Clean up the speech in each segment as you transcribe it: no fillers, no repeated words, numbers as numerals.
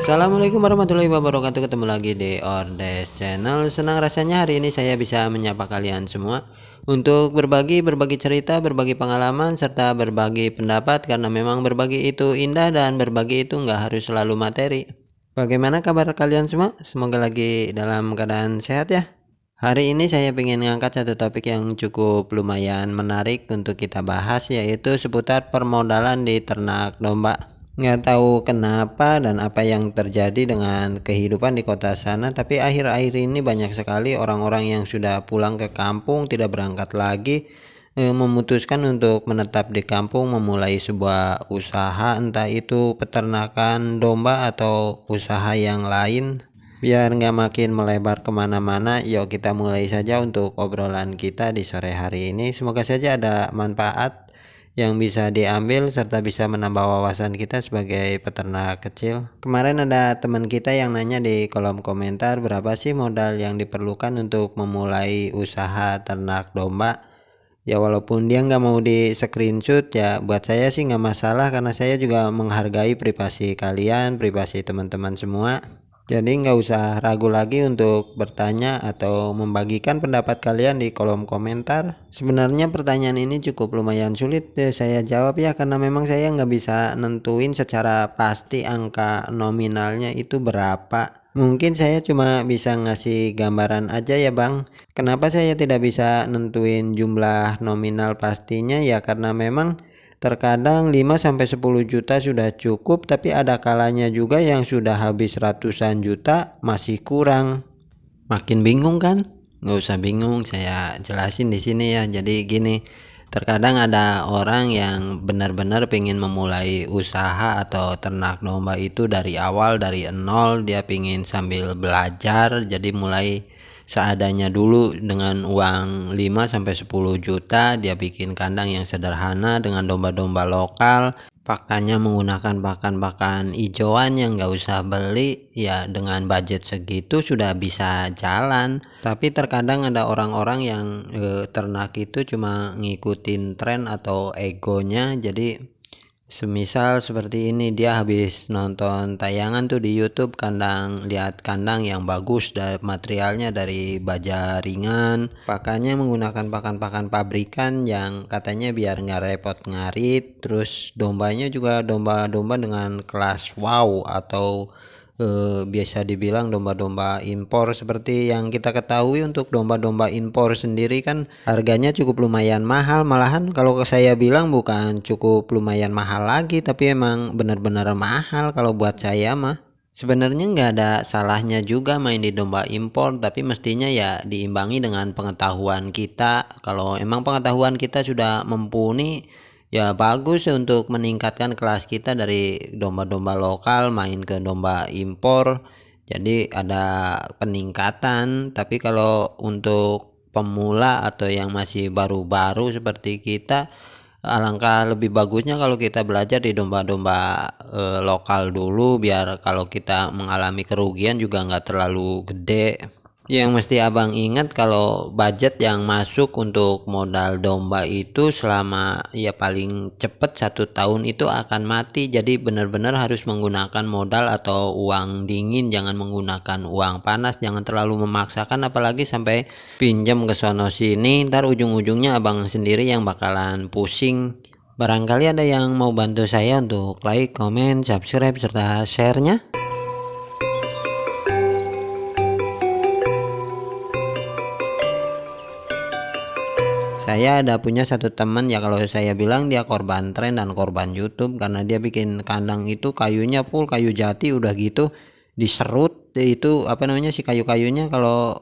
Assalamualaikum warahmatullahi wabarakatuh. Ketemu lagi di Ordes Channel. Senang rasanya hari ini saya bisa menyapa kalian semua untuk berbagi cerita, berbagi pengalaman, serta berbagi pendapat. Karena memang berbagi itu indah dan berbagi itu nggak harus selalu materi. Bagaimana kabar kalian semua? Semoga lagi dalam keadaan sehat ya. Hari ini saya ingin mengangkat satu topik yang cukup lumayan menarik untuk kita bahas, yaitu seputar permodalan di ternak domba. Nggak tahu kenapa dan apa yang terjadi dengan kehidupan di kota sana, tapi akhir-akhir ini banyak sekali orang-orang yang sudah pulang ke kampung, tidak berangkat lagi, memutuskan untuk menetap di kampung, memulai sebuah usaha, entah itu peternakan domba atau usaha yang lain. Biar nggak makin melebar kemana-mana, yuk kita mulai saja untuk obrolan kita di sore hari ini. Semoga saja ada manfaat yang bisa diambil serta bisa menambah wawasan kita sebagai peternak kecil. Kemarin ada teman kita yang nanya di kolom komentar, berapa sih modal yang diperlukan untuk memulai usaha ternak domba. Ya walaupun dia nggak mau di screenshot, ya buat saya sih nggak masalah, karena saya juga menghargai privasi kalian, privasi teman-teman semua. Jadi nggak usah ragu lagi untuk bertanya atau membagikan pendapat kalian di kolom komentar. Sebenarnya pertanyaan ini cukup lumayan sulit saya jawab ya, karena memang saya nggak bisa nentuin secara pasti angka nominalnya itu berapa. Mungkin saya cuma bisa ngasih gambaran aja ya Bang. Kenapa saya tidak bisa nentuin jumlah nominal pastinya ya, karena memang terkadang 5-10 juta sudah cukup, tapi ada kalanya juga yang sudah habis ratusan juta masih kurang. Makin bingung kan? Nggak usah bingung, saya jelasin di sini ya. Jadi gini, terkadang ada orang yang benar-benar pengen memulai usaha atau ternak domba itu dari awal, dari nol. Dia pengen sambil belajar, jadi mulai seadanya dulu dengan uang 5-10 juta. Dia bikin kandang yang sederhana dengan domba-domba lokal, pakannya menggunakan pakan hijauan yang nggak usah beli. Ya dengan budget segitu sudah bisa jalan. Tapi terkadang ada orang-orang yang ternak itu cuma ngikutin tren atau egonya. Jadi semisal seperti ini, dia habis nonton tayangan tuh di YouTube, lihat kandang yang bagus, materialnya dari baja ringan, pakannya menggunakan pakan pabrikan yang katanya biar nggak repot ngarit, terus dombanya juga domba-domba dengan kelas wow atau biasa dibilang domba-domba impor. Seperti yang kita ketahui, untuk domba-domba impor sendiri kan harganya cukup lumayan mahal. Malahan kalau saya bilang bukan cukup lumayan mahal lagi, tapi emang benar-benar mahal kalau buat saya mah. Sebenarnya nggak ada salahnya juga main di domba impor, tapi mestinya ya diimbangi dengan pengetahuan kita. Kalau emang pengetahuan kita sudah mumpuni, ya bagus untuk meningkatkan kelas kita dari domba-domba lokal main ke domba impor. Jadi ada peningkatan. Tapi kalau untuk pemula atau yang masih baru-baru seperti kita, alangkah lebih bagusnya kalau kita belajar di domba-domba lokal dulu, biar kalau kita mengalami kerugian juga nggak terlalu gede. Yang mesti abang ingat, kalau budget yang masuk untuk modal domba itu selama ya paling cepet 1 tahun itu akan mati. Jadi benar-benar harus menggunakan modal atau uang dingin, jangan menggunakan uang panas, jangan terlalu memaksakan, apalagi sampai pinjam ke sono sini, ntar ujung-ujungnya abang sendiri yang bakalan pusing. Barangkali ada yang mau bantu saya untuk like, comment, subscribe, serta share-nya. Saya ada punya satu teman, ya kalau saya bilang dia korban tren dan korban YouTube, karena dia bikin kandang itu kayunya full kayu jati, udah gitu diserut. Itu apa namanya si kayu-kayunya, kalau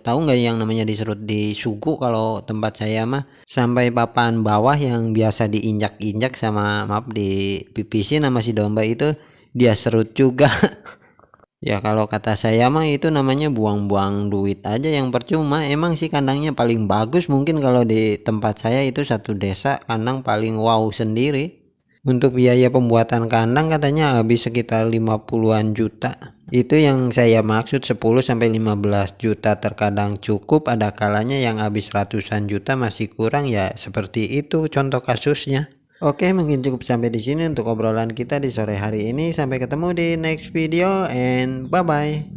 tahu nggak yang namanya diserut, di suku kalau tempat saya mah, sampai papan bawah yang biasa diinjak-injak sama, maaf, dipipisin sama si domba itu dia serut juga. Ya kalau kata saya mah itu namanya buang-buang duit aja yang percuma. Emang sih kandangnya paling bagus, mungkin kalau di tempat saya itu satu desa kandang paling wow sendiri. Untuk biaya pembuatan kandang katanya habis sekitar 50-an juta. Itu yang saya maksud, 10-15 juta terkadang cukup, ada kalanya yang habis ratusan juta masih kurang. Ya seperti itu contoh kasusnya. Oke, mungkin cukup sampai di sini untuk obrolan kita di sore hari ini. Sampai ketemu di next video and bye bye.